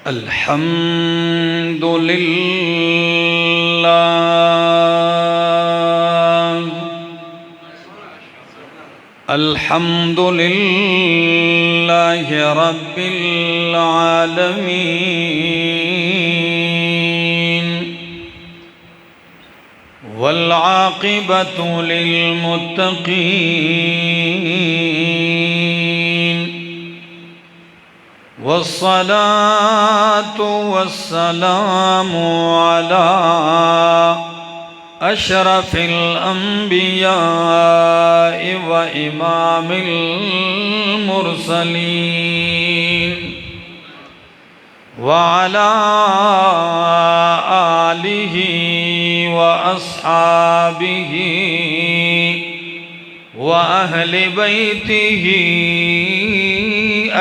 الحمد للہ الحمد للہ رب العالمین والعاقبۃ للمتقین والصلاة والسلام على أشرف الأنبياء وإمام المرسلين وعلى آله وأصحابه وأهل بيته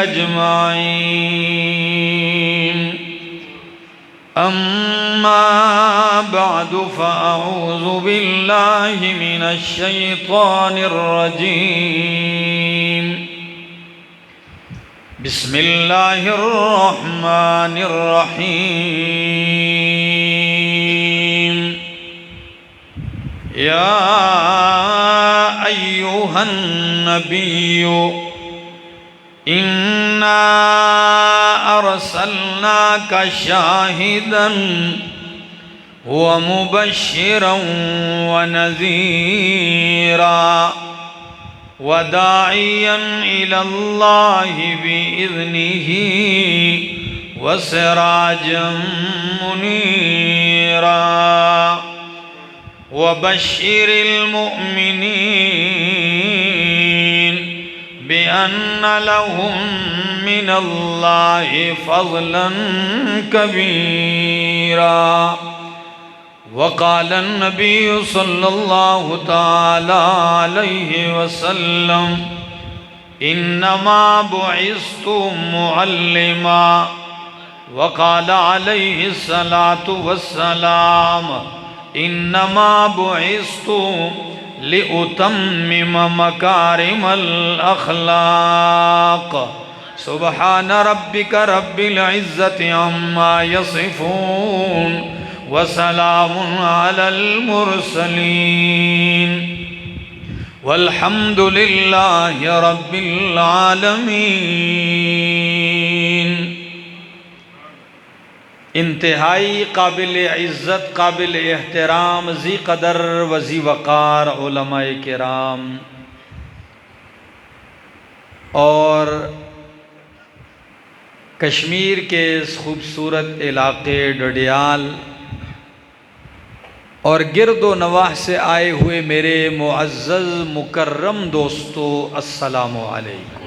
أجمعين أما بعد فأعوذ بالله من الشيطان الرجيم بسم الله الرحمن الرحيم يا أيها النبي إنا أرسلناك شاهدا ومبشرا ونذيرا وداعيا إلى الله بإذنه وسراجا منيرا وبشر المؤمنين بأن لهم من الله فضلا كبيرا وقال النبي صلى الله تعالى عليه وسلم إنما بعثت معلما وقال عليه الصلاة والسلام إنما بعثت لأتمم مكارم الأخلاق سبحان ربك رب العزة عما يصفون وسلام على المرسلين والحمد لله رب العالمين۔ انتہائی قابل عزت، قابل احترام، ذی قدر و ذی وقار علماء کرام اور کشمیر کے اس خوبصورت علاقے ڈڈیال اور گرد و نواح سے آئے ہوئے میرے معزز مکرم دوستو، السلام علیکم۔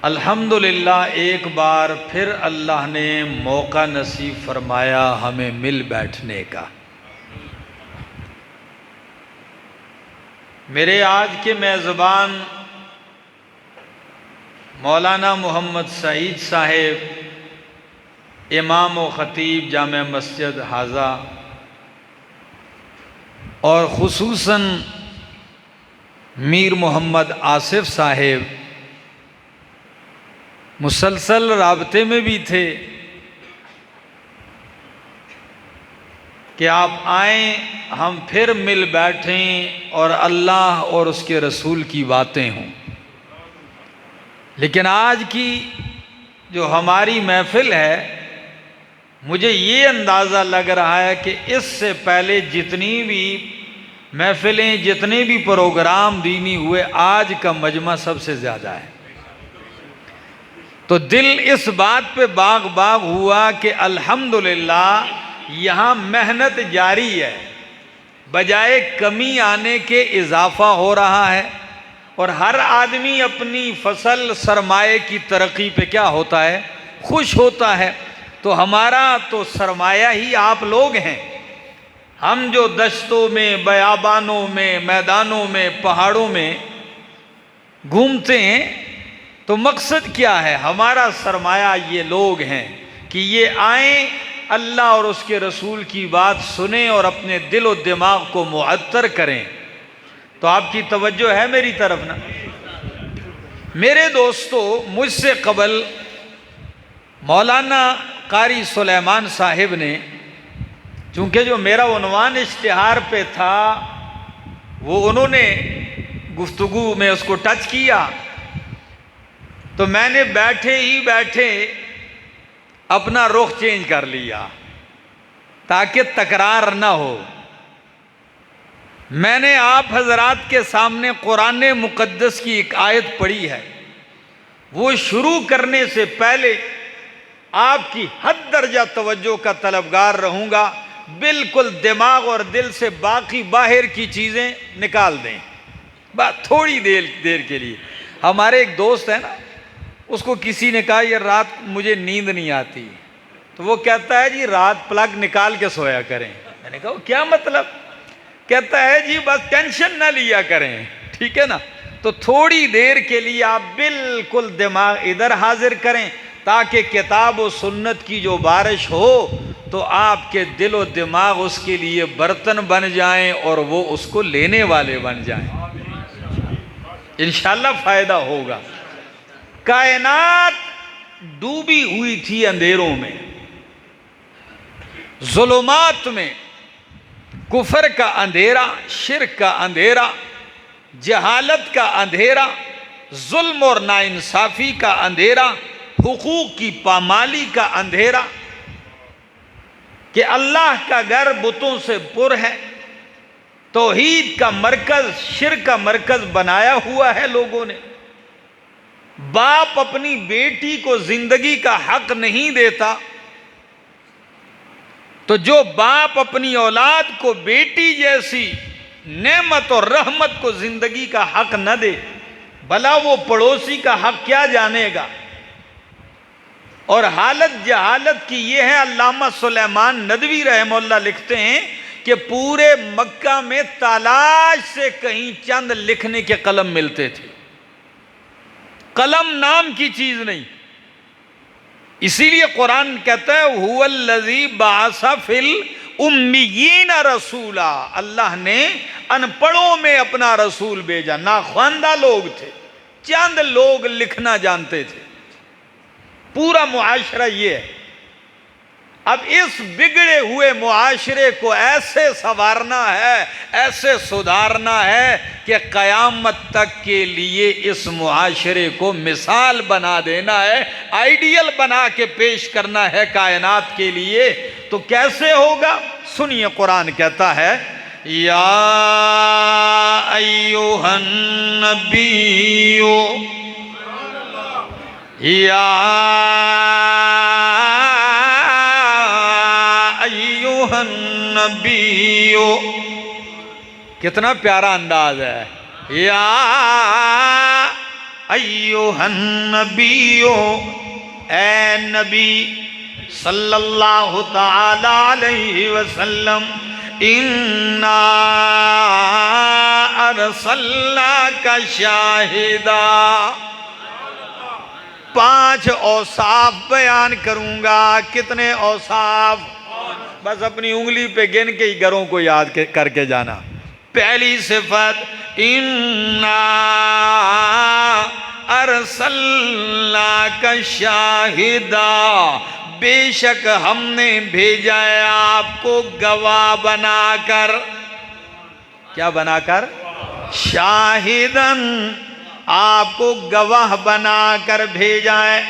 الحمدللہ ایک بار پھر اللہ نے موقع نصیب فرمایا ہمیں مل بیٹھنے کا۔ میرے آج کے میزبان مولانا محمد سعید صاحب، امام و خطیب جامع مسجد حاضہ، اور خصوصاً میر محمد آصف صاحب مسلسل رابطے میں بھی تھے کہ آپ آئیں، ہم پھر مل بیٹھیں اور اللہ اور اس کے رسول کی باتیں ہوں۔ لیکن آج کی جو ہماری محفل ہے، مجھے یہ اندازہ لگ رہا ہے کہ اس سے پہلے جتنی بھی محفلیں، جتنے بھی پروگرام دینی ہوئے، آج کا مجمع سب سے زیادہ ہے۔ تو دل اس بات پہ باغ باغ ہوا کہ الحمدللہ یہاں محنت جاری ہے، بجائے کمی آنے کے اضافہ ہو رہا ہے، اور ہر آدمی اپنی فصل سرمایہ کی ترقی پہ کیا ہوتا ہے؟ خوش ہوتا ہے۔ تو ہمارا تو سرمایہ ہی آپ لوگ ہیں۔ ہم جو دشتوں میں، بیابانوں میں، میدانوں میں، پہاڑوں میں گھومتے ہیں، تو مقصد کیا ہے؟ ہمارا سرمایہ یہ لوگ ہیں کہ یہ آئیں، اللہ اور اس کے رسول کی بات سنیں اور اپنے دل و دماغ کو معطر کریں۔ تو آپ کی توجہ ہے میری طرف نا؟ میرے دوستو، مجھ سے قبل مولانا قاری سلیمان صاحب نے، چونکہ جو میرا عنوان اشتہار پہ تھا وہ انہوں نے گفتگو میں اس کو ٹچ کیا، تو میں نے بیٹھے ہی بیٹھے اپنا رخ چینج کر لیا تاکہ تکرار نہ ہو۔ میں نے آپ حضرات کے سامنے قرآن مقدس کی ایک آیت پڑھی ہے، وہ شروع کرنے سے پہلے آپ کی حد درجہ توجہ کا طلبگار رہوں گا، بالکل دماغ اور دل سے باقی باہر کی چیزیں نکال دیں، بس تھوڑی دیر کے لیے۔ ہمارے ایک دوست ہے نا، اس کو کسی نے کہا یہ رات مجھے نیند نہیں آتی، تو وہ کہتا ہے جی رات پلگ نکال کے سویا کریں۔ میں نے کہا کیا مطلب؟ کہتا ہے جی بس ٹینشن نہ لیا کریں، ٹھیک ہے نا۔ تو تھوڑی دیر کے لیے آپ بالکل دماغ ادھر حاضر کریں تاکہ کتاب و سنت کی جو بارش ہو تو آپ کے دل و دماغ اس کے لیے برتن بن جائیں اور وہ اس کو لینے والے بن جائیں، انشاءاللہ فائدہ ہوگا۔ کائنات ڈوبی ہوئی تھی اندھیروں میں، ظلمات میں، کفر کا اندھیرا، شرک کا اندھیرا، جہالت کا اندھیرا، ظلم اور ناانصافی کا اندھیرا، حقوق کی پامالی کا اندھیرا، کہ اللہ کا گھر بتوں سے پر ہے، توحید کا مرکز شرک کا مرکز بنایا ہوا ہے لوگوں نے۔ باپ اپنی بیٹی کو زندگی کا حق نہیں دیتا، تو جو باپ اپنی اولاد کو بیٹی جیسی نعمت اور رحمت کو زندگی کا حق نہ دے، بھلا وہ پڑوسی کا حق کیا جانے گا؟ اور حالت جہالت کی یہ ہے، علامہ سلیمان ندوی رحمہ اللہ لکھتے ہیں کہ پورے مکہ میں تالاش سے کہیں چند لکھنے کے قلم ملتے تھے، قلم نام کی چیز نہیں۔ اسی لیے قرآن کہتا ہے هُوَ الَّذِي بَعَثَ فِي الْأُمِّيِّينَ رَسُولًا، اللہ نے ان پڑھوں میں اپنا رسول بھیجا۔ ناخواندہ لوگ تھے، چند لوگ لکھنا جانتے تھے، پورا معاشرہ یہ ہے۔ اب اس بگڑے ہوئے معاشرے کو ایسے سنوارنا ہے، ایسے سدھارنا ہے کہ قیامت تک کے لیے اس معاشرے کو مثال بنا دینا ہے، آئیڈیل بنا کے پیش کرنا ہے کائنات کے لیے۔ تو کیسے ہوگا؟ سنیے، قرآن کہتا ہے یا ایھا النبی، یا ایھا النبی، کتنا پیارا انداز ہے، یا ایھا النبی، اے نبی صلی اللہ تعالی علیہ وسلم، انا ارسلناک شاہدا۔ 5 اوصاف بیان کروں گا۔ کتنے اوصاف؟ بس اپنی انگلی پہ گن کے ہی گھروں کو یاد کر کے جانا۔ پہلی صفت، انا ارسلناک شاہدا، بے شک ہم نے بھیجا ہے آپ کو گواہ بنا کر۔ کیا بنا کر؟ شاہدن، آپ کو گواہ بنا کر بھیجا ہے۔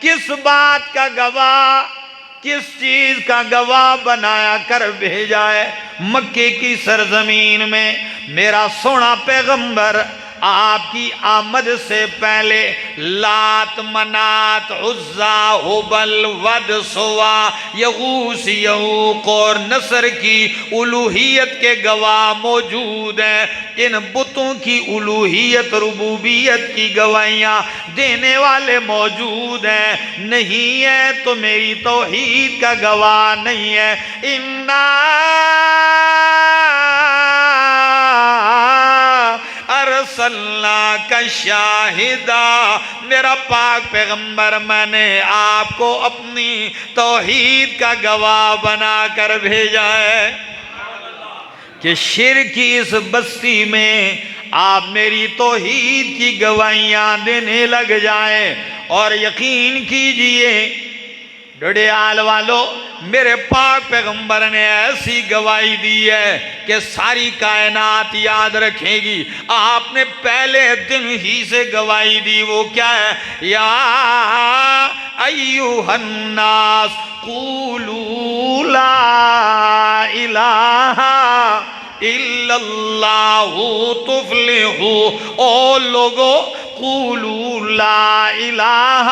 کس بات کا گواہ؟ کس چیز کا گواہ بنایا کر بھیجا ہے؟ مکے کی سرزمین میں میرا سونا پیغمبر آپ کی آمد سے پہلے لات، منات، عزا، ہبل، ود، سوا، یغوث، یعوق اور نصر کی الوہیت کے گواہ موجود ہیں۔ ان بتوں کی الوہیت ربوبیت کی گواہیاں دینے والے موجود ہیں، نہیں ہے تو میری توحید کا گواہ نہیں ہے۔ ارسلناک شاہدا، میرا پاک پیغمبر میں نے آپ کو اپنی توحید کا گواہ بنا کر بھیجا ہے کہ شرک کی اس بستی میں آپ میری توحید کی گواہیاں دینے لگ جائیں۔ اور یقین کیجئے ڈڈیال والو، میرے پاک پیغمبر نے ایسی گواہی دی ہے کہ ساری کائنات یاد رکھے گی۔ آپ نے پہلے دن ہی سے گواہی دی، وہ کیا ہے؟ یا ایھا الناس قولوا لا الہ الا اللہ تفلحوا۔ او لوگو، قولوا لا الہ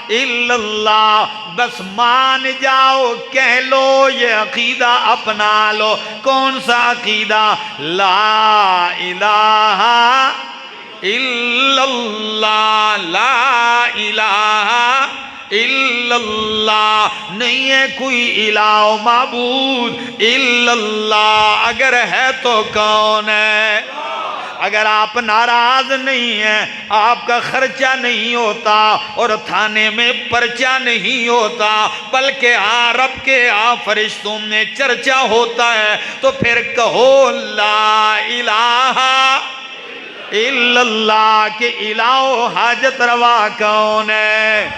الا اللہ، بس مان جاؤ، کہہ لو، یہ عقیدہ اپنا لو۔ کون سا عقیدہ؟ لا الہ الا اللہ، لا الہ الا اللہ، نہیں ہے کوئی الہ و معبود الا اللہ، اگر ہے تو کون ہے؟ اگر آپ ناراض نہیں ہیں، آپ کا خرچہ نہیں ہوتا اور تھانے میں پرچہ نہیں ہوتا، بلکہ رب کے فرشتوں میں چرچا ہوتا ہے، تو پھر کہو لا الہ الا اللہ، کہ الہ و حاجت روا کون ہے؟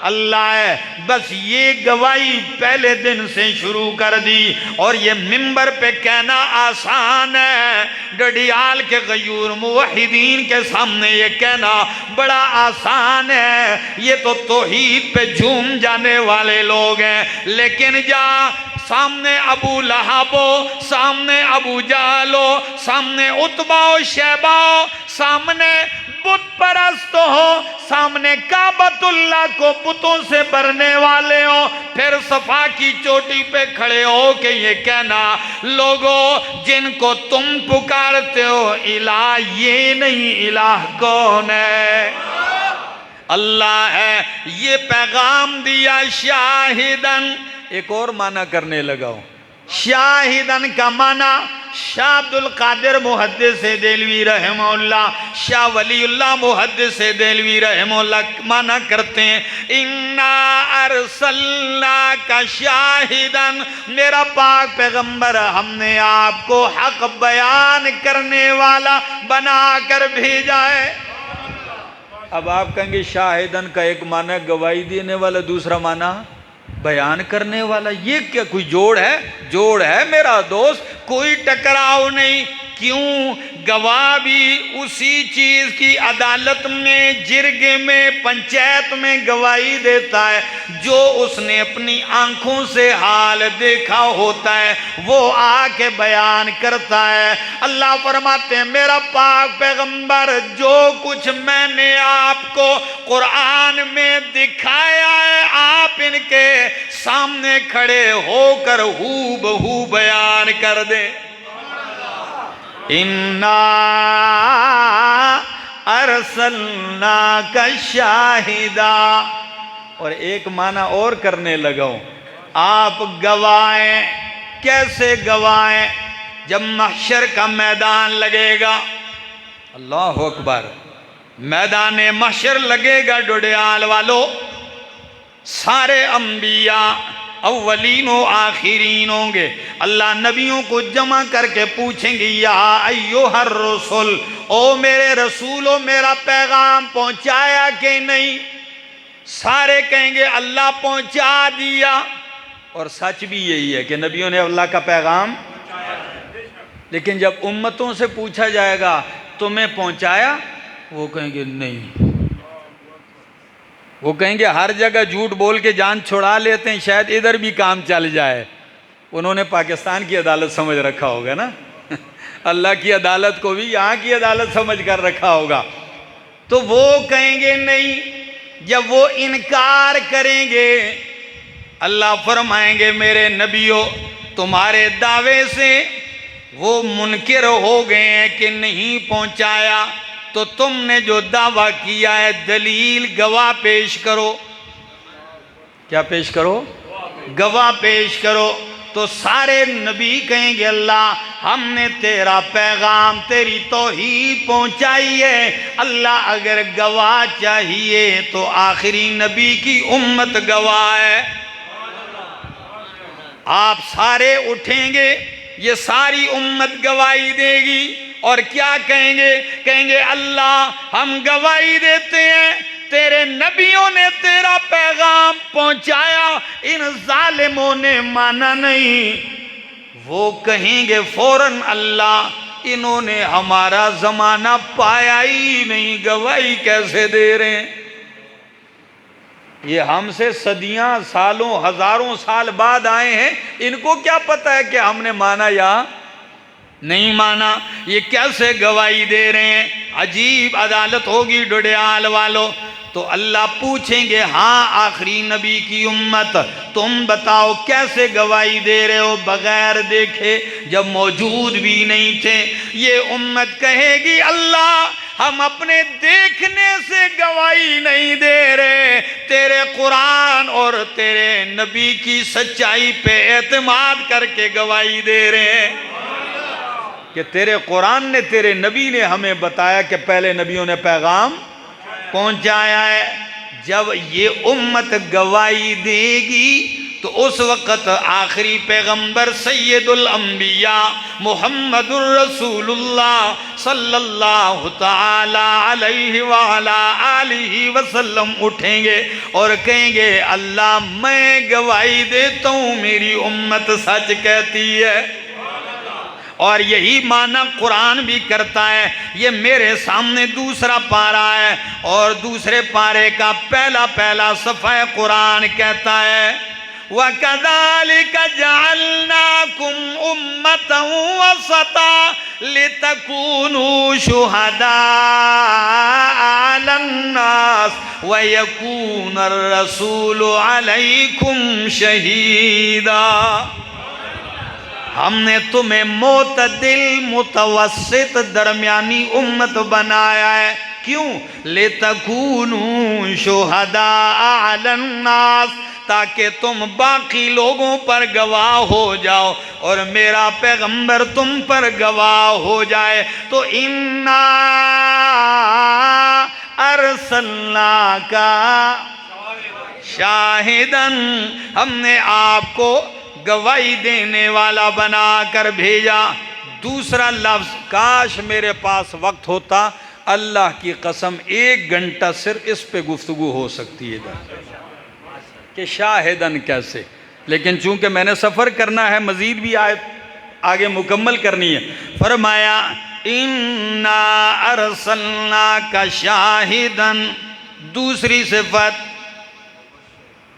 اللہ ہے۔ بس یہ گواہی پہلے دن سے شروع کر دی، اور یہ ممبر پہ کہنا آسان ہے، ڈڈیال کے غیور موحدین کے سامنے یہ کہنا بڑا آسان ہے، یہ تو توحید پہ جھوم جانے والے لوگ ہیں۔ لیکن جہاں سامنے ابو لہب ہو، سامنے ابو جہل ہو، سامنے عتبہ و شیبہ ہو، سامنے بت پرست ہو، سامنے کعبۃ اللہ کو بتوں سے بھرنے والے ہو، پھر صفا کی چوٹی پہ کھڑے ہو کہ یہ کہنا لوگو جن کو تم پکارتے ہو الہ یہ نہیں، الہ کون ہے؟ اللہ ہے۔ یہ پیغام دیا شاہدن، ایک اور معنی کرنے لگا ہوں۔ شاہدن کا معنی شاہ عبد القادر محدث دہلوی رحمہ اللہ، شاہ ولی اللہ محدث دہلوی رحمہ اللہ معنی کرتے ہیں، اِنَّا أَرْسَلْنَاكَ شَاہِدًا، میرا پاک پیغمبر ہم نے آپ کو حق بیان کرنے والا بنا کر بھیجا ہے۔ اب آپ کہیں گے شاہدن کا ایک معنی گواہی دینے والا، دوسرا معنی بیان کرنے والا، یہ کیا کوئی جوڑ ہے؟ جوڑ ہے میرا دوست، کوئی ٹکراؤ نہیں۔ کیوں؟ گواہ بھی اسی چیز کی عدالت میں، جرگے میں، پنچایت میں گواہی دیتا ہے جو اس نے اپنی آنکھوں سے حال دیکھا ہوتا ہے، وہ آ کے بیان کرتا ہے۔ اللہ فرماتے ہیں میرا پاک پیغمبر جو کچھ میں نے آپ کو قرآن میں دکھایا ہے، آپ ان کے سامنے کھڑے ہو کر ہو بہو بیان کر دیں۔ اِنَّا أَرْسَلْنَاكَ شَاہِدًا، اور ایک معنی اور کرنے لگا ہوں، آپ گواہیں۔ کیسے گواہیں؟ جب محشر کا میدان لگے گا، اللہ اکبر، میدان محشر لگے گا ڈڈیال والو، سارے انبیاء اولین و آخرین ہوں گے، اللہ نبیوں کو جمع کر کے پوچھیں گے یا ایھا الرسل، او میرے رسولو میرا پیغام پہنچایا کہ نہیں؟ سارے کہیں گے اللہ پہنچا دیا، اور سچ بھی یہی ہے کہ نبیوں نے اللہ کا پیغام، لیکن جب امتوں سے پوچھا جائے گا تمہیں پہنچایا، وہ کہیں گے نہیں۔ وہ کہیں گے ہر جگہ جھوٹ بول کے جان چھڑا لیتے ہیں، شاید ادھر بھی کام چل جائے۔ انہوں نے پاکستان کی عدالت سمجھ رکھا ہوگا نا، اللہ کی عدالت کو بھی یہاں کی عدالت سمجھ کر رکھا ہوگا۔ تو وہ کہیں گے نہیں۔ جب وہ انکار کریں گے، اللہ فرمائیں گے میرے نبیوں تمہارے دعوے سے وہ منکر ہو گئے ہیں کہ نہیں پہنچایا، تو تم نے جو دعویٰ کیا ہے دلیل گواہ پیش کرو۔ کیا پیش کرو؟ گواہ پیش کرو۔ تو سارے نبی کہیں گے اللہ ہم نے تیرا پیغام، تیری توحید پہنچائی ہے، اللہ اگر گواہ چاہیے تو آخری نبی کی امت گواہ ہے۔ آپ سارے اٹھیں گے، یہ ساری امت گواہی دے گی، اور کیا کہیں گے؟ کہیں گے اللہ ہم گواہی دیتے ہیں تیرے نبیوں نے تیرا پیغام پہنچایا، ان ظالموں نے مانا نہیں۔ وہ کہیں گے فوراً اللہ انہوں نے ہمارا زمانہ پایا ہی نہیں، گواہی کیسے دے رہے ہیں؟ یہ ہم سے صدیاں، سالوں، ہزاروں سال بعد آئے ہیں، ان کو کیا پتا ہے کہ ہم نے مانا یا نہیں مانا؟ یہ کیسے گواہی دے رہے ہیں؟ عجیب عدالت ہوگی ڈڈیال والوں۔ تو اللہ پوچھیں گے ہاں آخری نبی کی امت تم بتاؤ کیسے گواہی دے رہے ہو بغیر دیکھے، جب موجود بھی نہیں تھے؟ یہ امت کہے گی اللہ ہم اپنے دیکھنے سے گواہی نہیں دے رہے، تیرے قرآن اور تیرے نبی کی سچائی پہ اعتماد کر کے گواہی دے رہے ہیں کہ تیرے قرآن نے، تیرے نبی نے ہمیں بتایا کہ پہلے نبیوں نے پیغام پہنچایا ہے۔ جب یہ امت گواہی دے گی تو اس وقت آخری پیغمبر سید الانبیاء محمد الرسول اللہ صلی اللہ تعالی علیہ وعلا آلہ وسلم اٹھیں گے اور کہیں گے اللہ میں گواہی دیتا ہوں میری امت سچ کہتی ہے۔ اور یہی معنی قرآن بھی کرتا ہے۔ یہ میرے سامنے دوسرا پارہ ہے اور دوسرے پارے کا پہلا صفحہ قرآن کہتا ہے وَكَذَلِكَ جَعَلْنَاكُمْ أُمَّةً وَسَطًا لِتَكُونُوا شُهَدَاءَ عَلَى النَّاسِ وَيَكُونَ الرَّسُولُ عَلَيْكُمْ شَهِيدًا۔ ہم نے تمہیں معتدل، متوسط، درمیانی امت بنایا ہے۔ کیوں؟ لِتَكُونُوا شُهَدَاءَ عَلَى النَّاسِ، تاکہ تم باقی لوگوں پر گواہ ہو جاؤ اور میرا پیغمبر تم پر گواہ ہو جائے۔ تو اِنَّا أَرْسَلْنَاكَ شَاهِدًا، ہم نے آپ کو گواہی دینے والا بنا کر بھیجا۔ دوسرا لفظ، کاش میرے پاس وقت ہوتا، اللہ کی قسم 1 گھنٹہ صرف اس پہ گفتگو ہو سکتی ہے کہ شاہدن کیسے، لیکن چونکہ میں نے سفر کرنا ہے، مزید بھی آگے مکمل کرنی ہے۔ فرمایا اِنَّا أَرْسَلْنَاكَ شَاہِدًا، دوسری صفت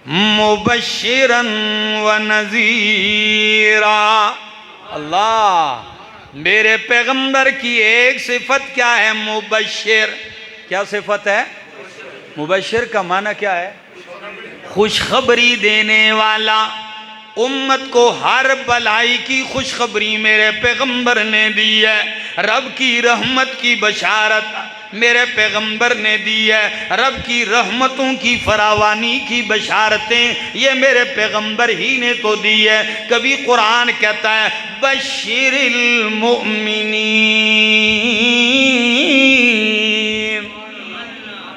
مبشراً ونذیرا۔ اللہ، میرے پیغمبر کی ایک صفت کیا ہے؟ مبشر۔ کیا صفت ہے؟ مبشر کا معنی کیا ہے؟ خوشخبری دینے والا۔ امت کو ہر بلائی کی خوشخبری میرے پیغمبر نے دی ہے۔ رب کی رحمت کی بشارت میرے پیغمبر نے دی ہے۔ رب کی رحمتوں کی فراوانی کی بشارتیں یہ میرے پیغمبر ہی نے تو دی ہے۔ کبھی قرآن کہتا ہے بشر المؤمنین،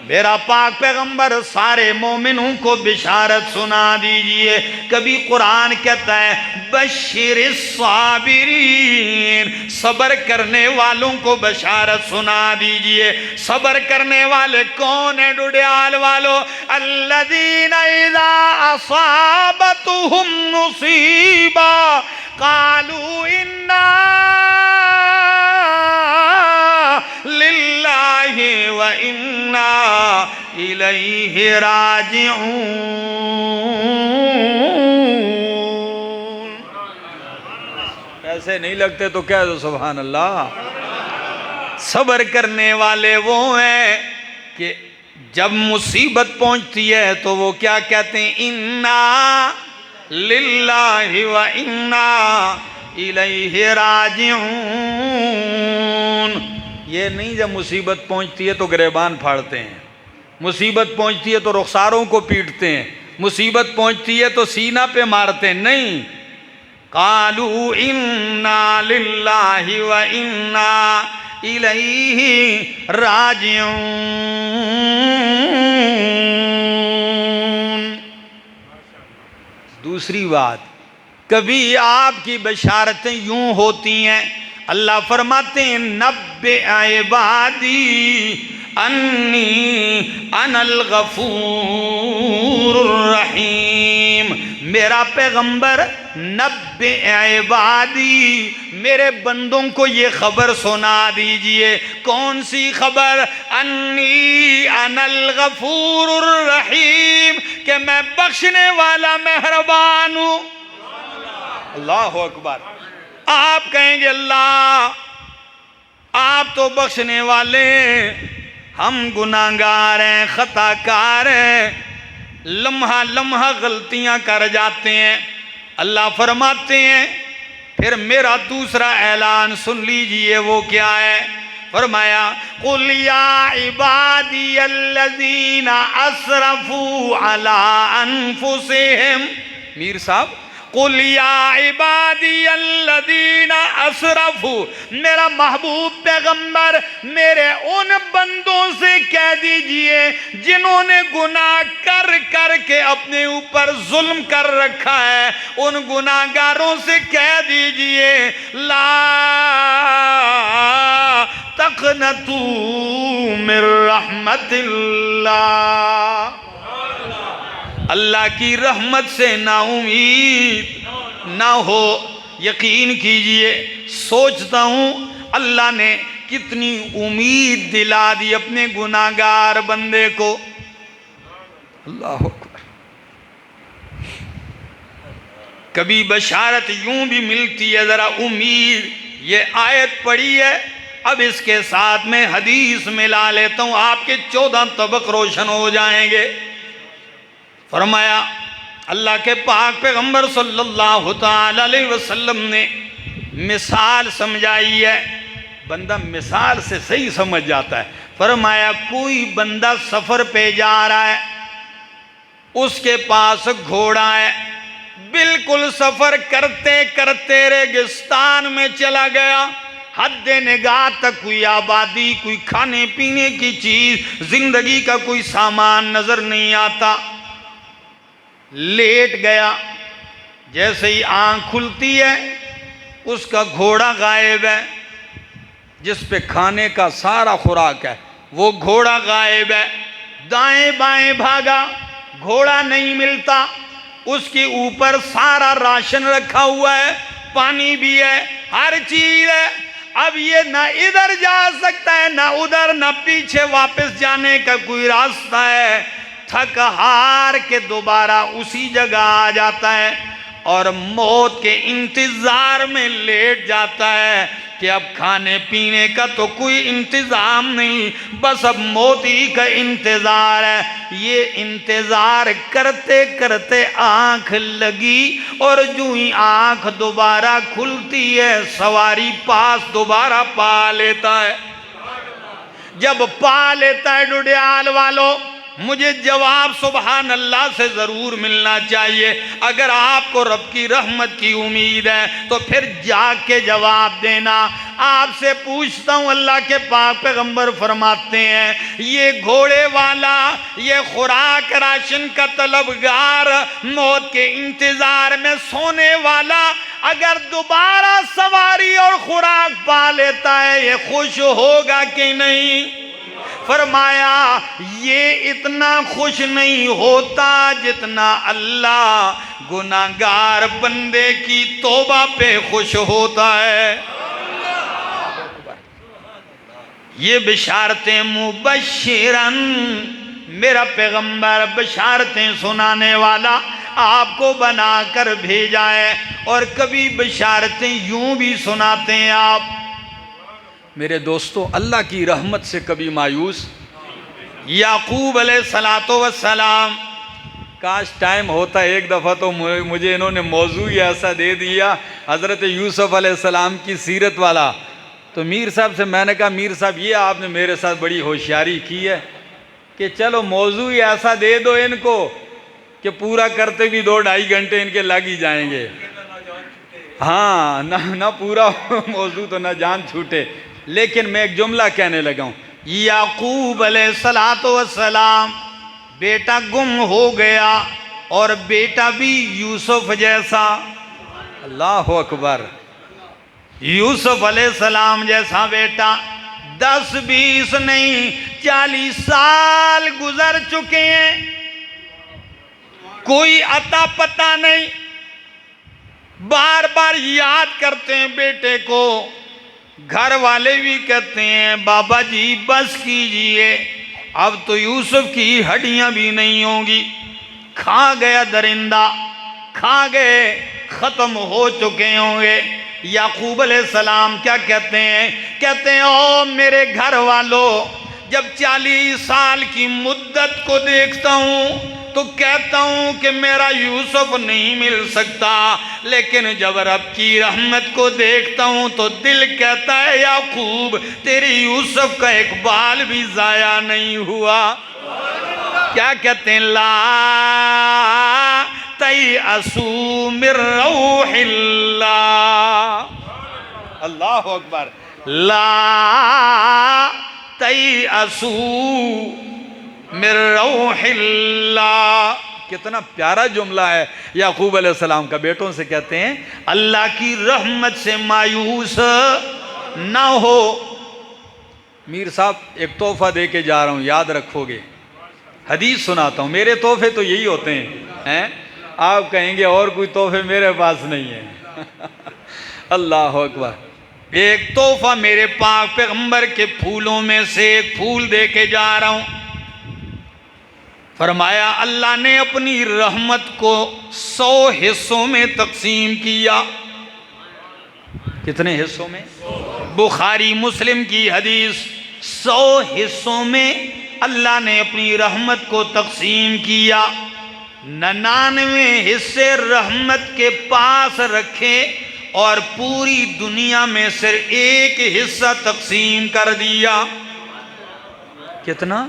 میرا پاک پیغمبر سارے مومنوں کو بشارت سنا دیجئے۔ کبھی قرآن کہتا ہے بشر الصابرین، صبر کرنے والوں کو بشارت سنا دیجئے۔ صبر کرنے والے کون ہیں ڈڈیال والو؟ الذین اذا اصابتهم مصیبہ قالوا انا للہ وَإِنَّا إِلَيْهِ راجعون۔ ایسے نہیں لگتے تو کہہ دو سبحان اللہ۔ صبر کرنے والے وہ ہیں کہ جب مصیبت پہنچتی ہے تو وہ کیا کہتے ہیں؟ اِنَّا لِلَّهِ وَإِنَّا إِلَيْهِ راجعون۔ یہ نہیں جب مصیبت پہنچتی ہے تو گریبان پھاڑتے ہیں، مصیبت پہنچتی ہے تو رخساروں کو پیٹتے ہیں، مصیبت پہنچتی ہے تو سینہ پہ مارتے ہیں، نہیں۔ قالوا انا للہ وانا الیہ راجعون۔ دوسری بات، کبھی آپ کی بشارتیں یوں ہوتی ہیں اللہ فرماتے ہیں نبئ عبادی انی انا الغفور الرحیم، میرا پیغمبر نبئ عبادی، میرے بندوں کو یہ خبر سنا دیجئے۔ کون سی خبر؟ انی انا الغفور الرحیم، کہ میں بخشنے والا مہربان ہوں۔ اللہ اکبر۔ آپ کہیں گے اللہ آپ تو بخشنے والے ہیں، ہم گناہگار ہیں، خطا کار ہیں، لمحہ لمحہ غلطیاں کر جاتے ہیں۔ اللہ فرماتے ہیں پھر میرا دوسرا اعلان سن لیجئے، وہ کیا ہے؟ فرمایا قُلْ يَا عِبَادِيَ الَّذِينَ أَسْرَفُوا عَلَىٰ أَنفُسِهِمْ۔ میر صاحب، قُلْ يَا عِبَادِيَ الَّذِينَ أَسْرَفُوا، میرا محبوب پیغمبر میرے ان بندوں سے کہہ دیجئے جنہوں نے گناہ کر کر کے اپنے اوپر ظلم کر رکھا ہے، ان گناہگاروں سے کہہ دیجئے لا تقنطوا من رحمت اللہ، اللہ کی رحمت سے نا امید نہ ہو۔ یقین کیجئے سوچتا ہوں اللہ نے کتنی امید دلا دی اپنے گناہگار بندے کو۔ اللہ اکبر۔ کبھی بشارت یوں بھی ملتی ہے، ذرا امید۔ یہ آیت پڑھی ہے، اب اس کے ساتھ میں حدیث ملا لیتا ہوں، آپ کے 14 طبق روشن ہو جائیں گے۔ فرمایا اللہ کے پاک پیغمبر صلی اللہ تعالی علیہ وسلم نے مثال سمجھائی ہے، بندہ مثال سے صحیح سمجھ جاتا ہے۔ فرمایا کوئی بندہ سفر پہ جا رہا ہے، اس کے پاس گھوڑا ہے، بالکل سفر کرتے کرتے ریگستان میں چلا گیا، حد نگاہ تک کوئی آبادی، کوئی کھانے پینے کی چیز، زندگی کا کوئی سامان نظر نہیں آتا، لیٹ گیا۔ جیسے ہی آنکھ کھلتی ہے اس کا گھوڑا غائب ہے، جس پہ کھانے کا سارا خوراک ہے وہ گھوڑا غائب ہے۔ دائیں بائیں بھاگا، گھوڑا نہیں ملتا، اس کے اوپر سارا راشن رکھا ہوا ہے، پانی بھی ہے، ہر چیز ہے۔ اب یہ نہ ادھر جا سکتا ہے نہ ادھر، نہ پیچھے واپس جانے کا کوئی راستہ ہے۔ تھک ہار کے دوبارہ اسی جگہ آ جاتا ہے اور موت کے انتظار میں لیٹ جاتا ہے کہ اب کھانے پینے کا تو کوئی انتظام نہیں، بس اب موت ہی کا انتظار ہے۔ یہ انتظار کرتے کرتے آنکھ لگی، اور جو ہی آنکھ دوبارہ کھلتی ہے سواری پاس دوبارہ پا لیتا ہے۔ جب پا لیتا ہے ڈڈیال والو، مجھے جواب سبحان اللہ سے ضرور ملنا چاہیے۔ اگر آپ کو رب کی رحمت کی امید ہے تو پھر جاگ کے جواب دینا۔ آپ سے پوچھتا ہوں، اللہ کے پاک پیغمبر فرماتے ہیں یہ گھوڑے والا، یہ خوراک راشن کا طلبگار، موت کے انتظار میں سونے والا، اگر دوبارہ سواری اور خوراک پا لیتا ہے یہ خوش ہوگا کہ نہیں؟ فرمایا یہ اتنا خوش نہیں ہوتا جتنا اللہ گناہگار بندے کی توبہ پہ خوش ہوتا ہے۔ یہ بشارتیں مبشرن، میرا پیغمبر بشارتیں سنانے والا آپ کو بنا کر بھیجا ہے، اور کبھی بشارتیں یوں بھی سناتے ہیں آپ۔ میرے دوستو، اللہ کی رحمت سے کبھی مایوس؟ یعقوب علیہ السلام، کاش ٹائم ہوتا ایک دفعہ تو مجھے انہوں نے موضوع ایسا دے دیا حضرت یوسف علیہ السلام کی سیرت والا، تو میر صاحب سے میں نے کہا میر صاحب یہ آپ نے میرے ساتھ بڑی ہوشیاری کی ہے کہ چلو موضوع ایسا دے دو ان کو کہ پورا کرتے بھی 2-2.5 گھنٹے ان کے لگ ہی جائیں گے۔ ہاں، نہ پورا موضوع تو نہ جان چھوٹے، لیکن میں ایک جملہ کہنے لگا ہوں۔ یعقوب علیہ السلام بیٹا گم ہو گیا، اور بیٹا بھی یوسف جیسا۔ اللہ اکبر۔ یوسف علیہ السلام جیسا بیٹا 10-20 نہیں 40 سال گزر چکے ہیں، کوئی عطا پتہ نہیں، بار بار یاد کرتے ہیں بیٹے کو، گھر والے بھی کہتے ہیں بابا جی بس کیجئے، اب تو یوسف کی ہڈیاں بھی نہیں ہوں گی، کھا گیا درندہ، کھا گئے، ختم ہو چکے ہوں گے۔ یعقوب علیہ السلام کیا کہتے ہیں؟ کہتے ہیں او میرے گھر والوں، جب 40 سال کی مدت کو دیکھتا ہوں تو کہتا ہوں کہ میرا یوسف نہیں مل سکتا، لیکن جب رب کی رحمت کو دیکھتا ہوں تو دل کہتا ہے یعقوب تیری یوسف کا ایک بال بھی ضائع نہیں ہوا۔ کیا کہتے ہیں؟ لا تیأسوا من روح اللہ، اللہ اکبر، لا تیأسوا من روح اللہ۔ کتنا پیارا جملہ ہے یعقوب علیہ السلام کا، بیٹوں سے کہتے ہیں اللہ کی رحمت سے مایوس نہ ہو۔ میر صاحب ایک تحفہ دے کے جا رہا ہوں، یاد رکھو گے، حدیث سناتا ہوں، میرے تحفے تو یہی ہوتے ہیں، آپ کہیں گے اور کوئی تحفے میرے پاس نہیں ہے۔ اللہ اکبر۔ ایک تحفہ میرے پاک پیغمبر کے پھولوں میں سے ایک پھول دے کے جا رہا ہوں۔ فرمایا اللہ نے اپنی رحمت کو 100 حصوں میں تقسیم کیا۔ کتنے حصوں میں؟ بخاری مسلم کی حدیث، 100 حصوں میں اللہ نے اپنی رحمت کو تقسیم کیا، 99 حصے رحمت کے پاس رکھے اور پوری دنیا میں صرف ایک حصہ تقسیم کر دیا۔ کتنا؟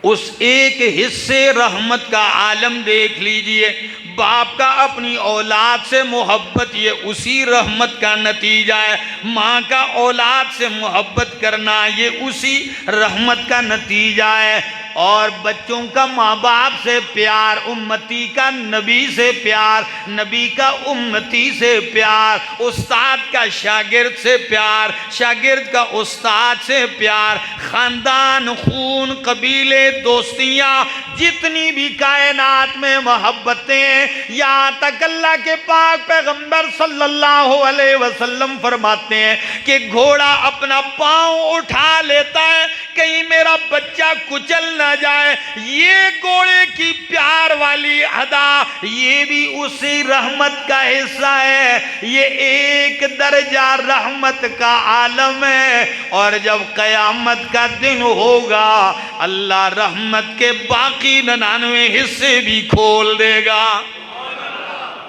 اس ایک حصے رحمت کا عالم دیکھ لیجئے۔ باپ کا اپنی اولاد سے محبت یہ اسی رحمت کا نتیجہ ہے، ماں کا اولاد سے محبت کرنا یہ اسی رحمت کا نتیجہ ہے، اور بچوں کا ماں باپ سے پیار، امتی کا نبی سے پیار، نبی کا امتی سے پیار، استاد کا شاگرد سے پیار، شاگرد کا استاد سے پیار، خاندان، خون، قبیلے، دوستیاں، جتنی بھی کائنات میں محبتیں، یہاں تک اللہ کے پاک پیغمبر صلی اللہ علیہ وسلم فرماتے ہیں کہ گھوڑا اپنا پاؤں اٹھا لیتا ہے کہیں میرا بچہ کچل نہ جائے، یہ گھوڑے کی پیار والی ادا یہ بھی اسی رحمت کا حصہ ہے، یہ ایک درجہ رحمت کا عالم ہے، اور جب قیامت کا دن ہوگا اللہ رحمت کے باقی 99 حصے بھی کھول دے گا۔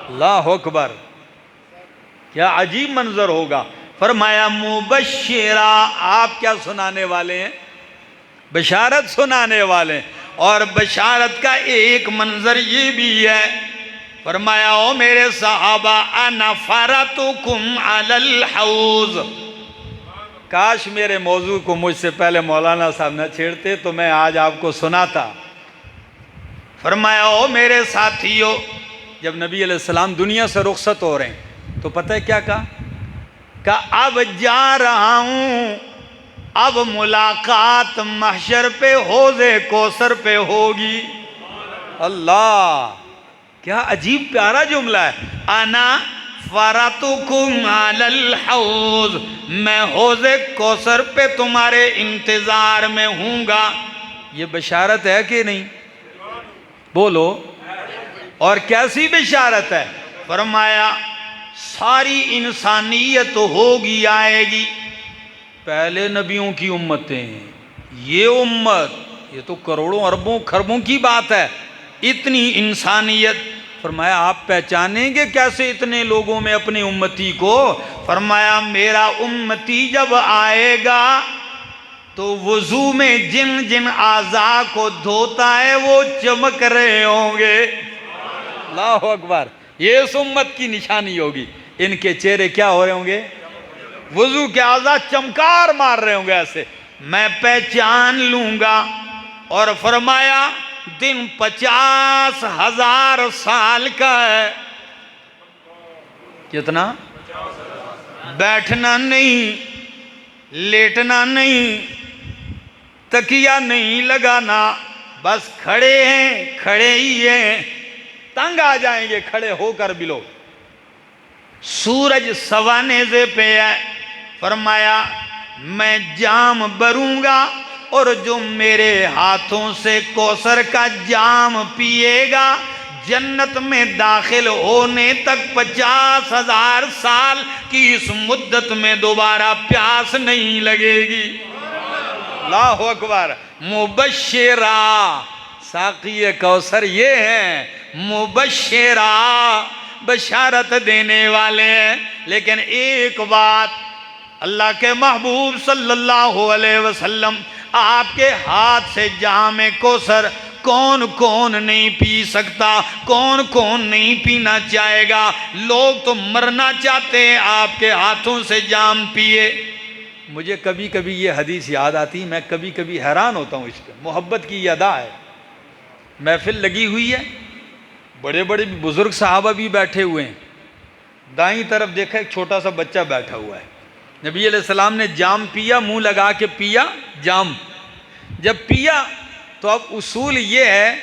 اللہ اکبر، کیا عجیب منظر ہوگا۔ فرمایا مبشرہ، آپ کیا سنانے والے ہیں؟ بشارت سنانے والے، اور بشارت کا ایک منظر یہ بھی ہے، فرمایا او میرے صحابہ انا فرتکم علی الحوض۔ کاش میرے موضوع کو مجھ سے پہلے مولانا صاحب نہ چھیڑتے تو میں آج آپ کو سناتا۔ فرمایا او میرے ساتھیو، جب نبی علیہ السلام دنیا سے رخصت ہو رہے ہیں تو پتہ ہے کیا کہا اب جا رہا ہوں، اب ملاقات محشر پہ حوض کوثر پہ ہوگی۔ اللہ، کیا عجیب پیارا جملہ ہے، انا فرتکم علی الحوض، میں حوض کوثر پہ تمہارے انتظار میں ہوں گا۔ یہ بشارت ہے کہ نہیں؟ بولو، اور کیسی بشارت ہے؟ فرمایا ساری انسانیت ہوگی، آئے گی، پہلے نبیوں کی امتیں، یہ امت، یہ تو کروڑوں اربوں خربوں کی بات ہے، اتنی انسانیت۔ فرمایا آپ پہچانیں گے کیسے اتنے لوگوں میں اپنے امتی کو؟ فرمایا میرا امتی جب آئے گا تو وضو میں جن جن اعضاء کو دھوتا ہے وہ چمک رہے ہوں گے۔ اللہ اکبر، یہ اس امت کی نشانی ہوگی، ان کے چہرے کیا ہو رہے ہوں گے؟ وضو کے اعضاء چمکار مار رہے ہوں گے، ایسے میں پہچان لوں گا۔ اور فرمایا دن 50,000 سال کا ہے۔ کتنا؟ بیٹھنا نہیں، لیٹنا نہیں، تکیہ نہیں لگانا، بس کھڑے ہیں، کھڑے ہی ہیں، تنگ آ جائیں گے کھڑے ہو کر بھی لوگ۔ سورج سوا نیزے پہ ہے، فرمایا میں جام بھروں گا اور جو میرے ہاتھوں سے کوثر کا جام پیے گا جنت میں داخل ہونے تک 50,000 سال کی اس مدت میں دوبارہ پیاس نہیں لگے گی۔ اللہ اکبر۔ مبشرہ، ساقی کوثر یہ ہیں، مبشرہ، بشارت دینے والے ہیں۔ لیکن ایک بات، اللہ کے محبوب صلی اللہ علیہ وسلم، آپ کے ہاتھ سے جام کوثر کون کون نہیں پی سکتا، کون کون نہیں پینا چاہے گا؟ لوگ تو مرنا چاہتے ہیں آپ کے ہاتھوں سے جام پیے۔ مجھے کبھی کبھی یہ حدیث یاد آتی، میں کبھی کبھی حیران ہوتا ہوں اس پہ۔ محبت کی یہ ادا ہے، محفل لگی ہوئی ہے، بڑے بڑے بزرگ صحابہ بھی بیٹھے ہوئے ہیں، دائیں طرف دیکھا ایک چھوٹا سا بچہ بیٹھا ہوا ہے۔ نبی علیہ السلام نے جام پیا، منہ لگا کے پیا جام۔ جب پیا تو اب اصول یہ ہے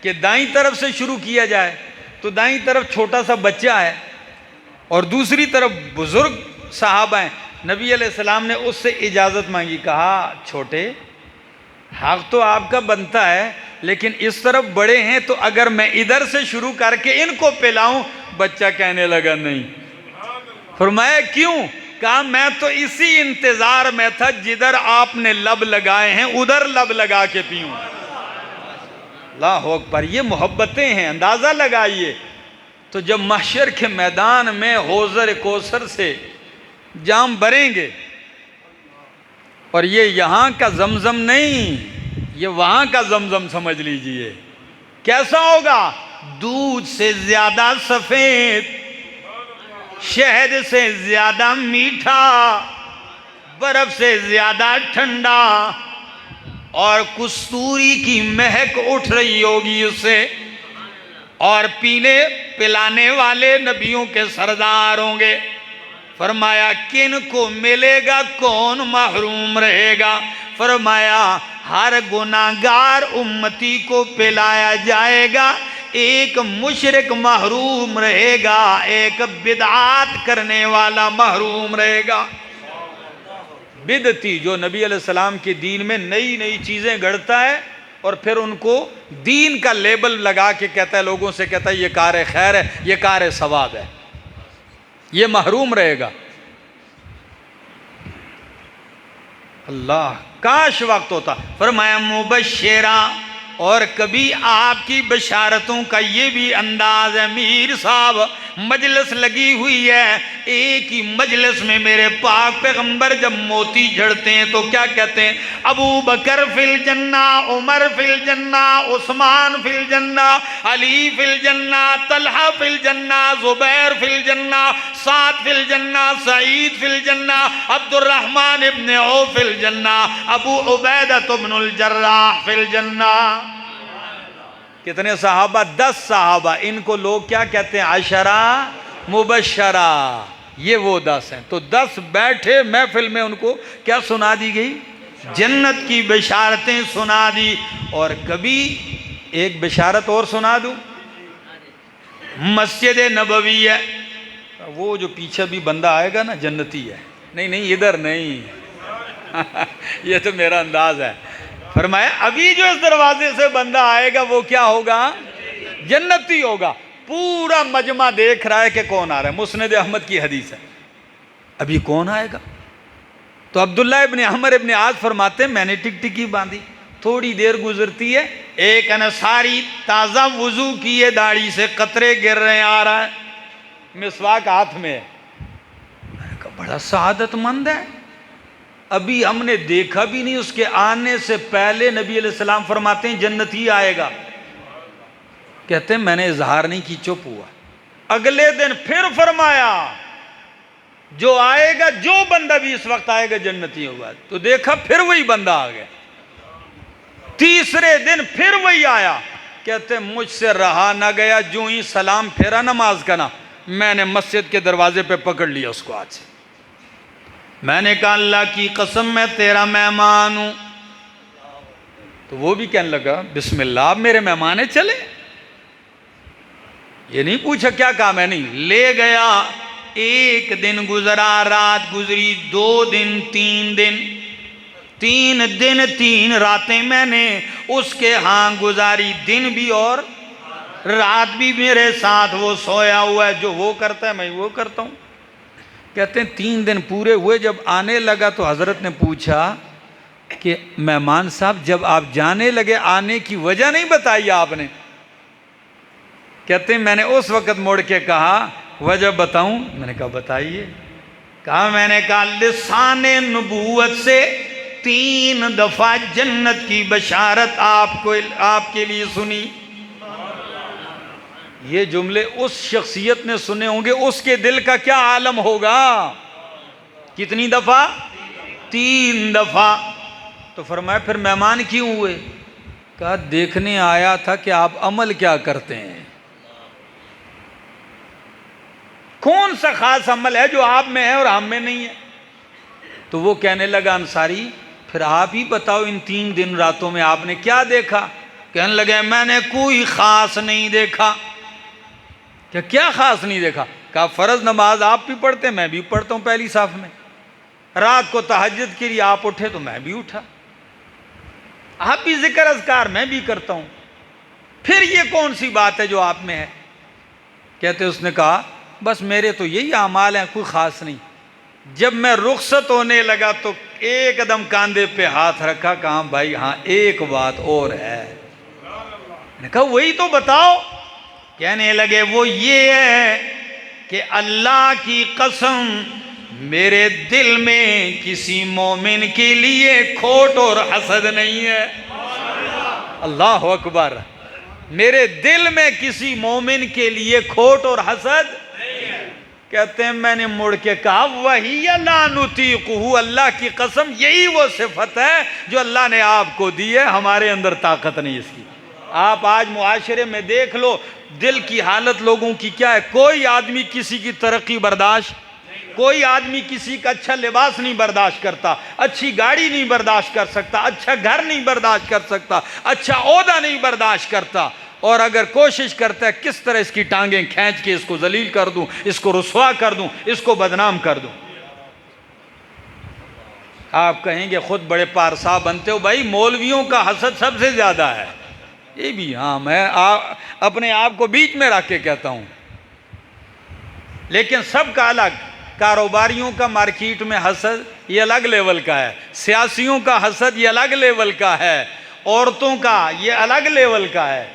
کہ دائیں طرف سے شروع کیا جائے، تو دائیں طرف چھوٹا سا بچہ ہے اور دوسری طرف بزرگ صحابہ ہیں۔ نبی علیہ السلام نے اس سے اجازت مانگی، کہا چھوٹے حق تو آپ کا بنتا ہے، لیکن اس طرف بڑے ہیں تو اگر میں ادھر سے شروع کر کے ان کو پلاؤں؟ بچہ کہنے لگا نہیں۔ فرمایا کیوں؟ کہا میں تو اسی انتظار میں تھا جدھر آپ نے لب لگائے ہیں ادھر لب لگا کے پیوں۔ اللہ اکبر۔ یہ محبتیں ہیں، اندازہ لگائیے۔ تو جب محشر کے میدان میں حوض کوثر سے جام بھریں گے، اور یہ یہاں کا زمزم نہیں، یہ وہاں کا زمزم سمجھ لیجئے، کیسا ہوگا؟ دودھ سے زیادہ سفید، شہد سے زیادہ میٹھا، برف سے زیادہ ٹھنڈا، اور کستوری کی مہک اٹھ رہی ہوگی اس سے، اور پینے پلانے والے نبیوں کے سردار ہوں گے۔ فرمایا کن کو ملے گا، کون محروم رہے گا؟ فرمایا ہر گناہگار امتی کو پلایا جائے گا، ایک مشرک محروم رہے گا، ایک بدعات کرنے والا محروم رہے گا۔ بدعتی جو نبی علیہ السلام کے دین میں نئی نئی چیزیں گھڑتا ہے اور پھر ان کو دین کا لیبل لگا کے کہتا ہے، لوگوں سے کہتا ہے یہ کار خیر ہے، یہ کار ثواب ہے، یہ محروم رہے گا۔ اللہ کاش وقت ہوتا۔ فرمایا مبشرہ، اور کبھی آپ کی بشارتوں کا یہ بھی انداز ہے، میر صاحب مجلس لگی ہوئی ہے، ایک ہی مجلس میں میرے پاک پیغمبر جب موتی جھڑتے ہیں تو کیا کہتے ہیں؟ ابو بکر فی الجنہ، عمر فی الجنہ، عثمان فی الجنہ، علی فی الجنہ، طلحہ فی الجنہ، زبیر فی الجنہ، سعد فی الجنہ، سعید فی الجنہ، عبد الرحمن ابن عوف فی الجنہ، ابو عبیدہ بن الجراح فی الجنہ۔ کتنے صحابہ؟ 10 صحابہ، ان کو لوگ کیا کہتے ہیں؟ عشرہ مبشرہ، یہ وہ 10 ہیں۔ تو 10 بیٹھے محفل میں، ان کو کیا سنا دی گئی؟ جنت کی بشارتیں سنا دی۔ اور کبھی ایک بشارت اور سنا دوں، مسجد نبوی ہے، وہ جو پیچھے بھی بندہ آئے گا نا جنتی ہے، نہیں نہیں ادھر نہیں یہ تو میرا انداز ہے۔ فرمایا ابھی جو اس دروازے سے بندہ آئے گا وہ کیا ہوگا؟ جنتی ہوگا۔ پورا مجمع دیکھ رہا ہے کہ کون آ رہا ہے، مسند احمد کی حدیث ہے، ابھی کون آئے گا؟ تو عبداللہ ابن عمر ابن عاص فرماتے ہیں میں نے ٹک ٹکی باندھی، تھوڑی دیر گزرتی ہے، ایک انصاری تازہ وضو کیے، داڑھی سے قطرے گر رہے ہیں، آ رہا ہے، مسواک ہاتھ میں ہے۔ میں نے کہا بڑا سعادت مند ہے، ابھی ہم نے دیکھا بھی نہیں، اس کے آنے سے پہلے نبی علیہ السلام فرماتے ہیں جنتی آئے گا۔ کہتے ہیں میں نے اظہار نہیں کی، چپ ہوا۔ اگلے دن پھر فرمایا جو آئے گا، جو بندہ بھی اس وقت آئے گا جنتی ہوگا۔ تو دیکھا پھر وہی بندہ آ گیا۔ تیسرے دن پھر وہی آیا، کہتے ہیں مجھ سے رہا نہ گیا، جو ہی سلام پھیرا نماز کا نا، میں نے مسجد کے دروازے پہ پکڑ لیا اس کو ہاتھ سے، میں نے کہا اللہ کی قسم میں تیرا مہمان ہوں. تو وہ بھی کہنے لگا بسم اللہ آپ میرے مہمان ہیں چلے. یہ نہیں پوچھا کیا کام ہے, نہیں لے گیا. ایک دن گزرا, رات گزری, 2 دن, 3 دن, 3 دن 3 راتیں میں نے اس کے ہاں گزاری, دن بھی اور رات بھی میرے ساتھ وہ سویا ہوا ہے, جو وہ کرتا ہے میں وہ کرتا ہوں. کہتے ہیں 3 دن پورے ہوئے, جب آنے لگا تو حضرت نے پوچھا کہ مہمان صاحب جب آپ جانے لگے آنے کی وجہ نہیں بتائی آپ نے؟ کہتے ہیں میں نے اس وقت مڑ کے کہا وجہ بتاؤں؟ میں نے کہا بتائیے. کہا میں نے کہا لسان نبوت سے 3 دفعہ جنت کی بشارت آپ کے لیے سنی. یہ جملے اس شخصیت نے سنے ہوں گے, اس کے دل کا کیا عالم ہوگا. کتنی دفعہ؟ 3 دفعہ. تو فرمایا پھر مہمان کیوں ہوئے؟ کہا دیکھنے آیا تھا کہ آپ عمل کیا کرتے ہیں, کون سا خاص عمل ہے جو آپ میں ہے اور ہم میں نہیں ہے. تو وہ کہنے لگا انصاری پھر آپ ہی بتاؤ ان 3 دن راتوں میں آپ نے کیا دیکھا؟ کہنے لگے میں نے کوئی خاص نہیں دیکھا. کیا خاص نہیں دیکھا؟ کہا فرض نماز آپ بھی پڑھتے ہیں, میں بھی پڑھتا ہوں پہلی صف میں. رات کو تہجد کے لیے آپ اٹھے تو میں بھی اٹھا. آپ بھی ذکر اذکار میں بھی کرتا ہوں. پھر یہ کون سی بات ہے جو آپ میں ہے؟ کہتے اس نے کہا بس میرے تو یہی اعمال ہیں, کوئی خاص نہیں. جب میں رخصت ہونے لگا تو ایک قدم کاندھے پہ ہاتھ رکھا, کہا بھائی ہاں ایک بات اور ہے. میں نے کہا وہی تو بتاؤ. کہنے لگے وہ یہ ہے کہ اللہ کی قسم میرے دل میں کسی مومن کے لیے کھوٹ اور حسد نہیں ہے. اللہ اکبر. میرے دل میں کسی مومن کے لیے کھوٹ اور حسد. کہتے ہیں میں نے مڑ کے کہا وہی لا نطیقہ, اللہ کی قسم یہی وہ صفت ہے جو اللہ نے آپ کو دی ہے, ہمارے اندر طاقت نہیں اس کی. آپ آج معاشرے میں دیکھ لو دل کی حالت لوگوں کی کیا ہے. کوئی آدمی کسی کی ترقی برداشت, کوئی آدمی کسی کا اچھا لباس نہیں برداشت کرتا, اچھی گاڑی نہیں برداشت کر سکتا, اچھا گھر نہیں برداشت کر سکتا, اچھا عہدہ نہیں برداشت کرتا. اور اگر کوشش کرتا ہے کس طرح اس کی ٹانگیں کھینچ کے اس کو ذلیل کر دوں, اس کو رسوا کر دوں, اس کو بدنام کر دوں. آپ کہیں گے خود بڑے پارسا بنتے ہو, بھائی مولویوں کا حسد سب سے زیادہ ہے. یہ بھی ہاں میں اپنے آپ کو بیچ میں رکھ کے کہتا ہوں, لیکن سب کا الگ. کاروباریوں کا مارکیٹ میں حسد یہ الگ لیول کا ہے, سیاسیوں کا حسد یہ الگ لیول کا ہے, عورتوں کا یہ الگ لیول کا ہے.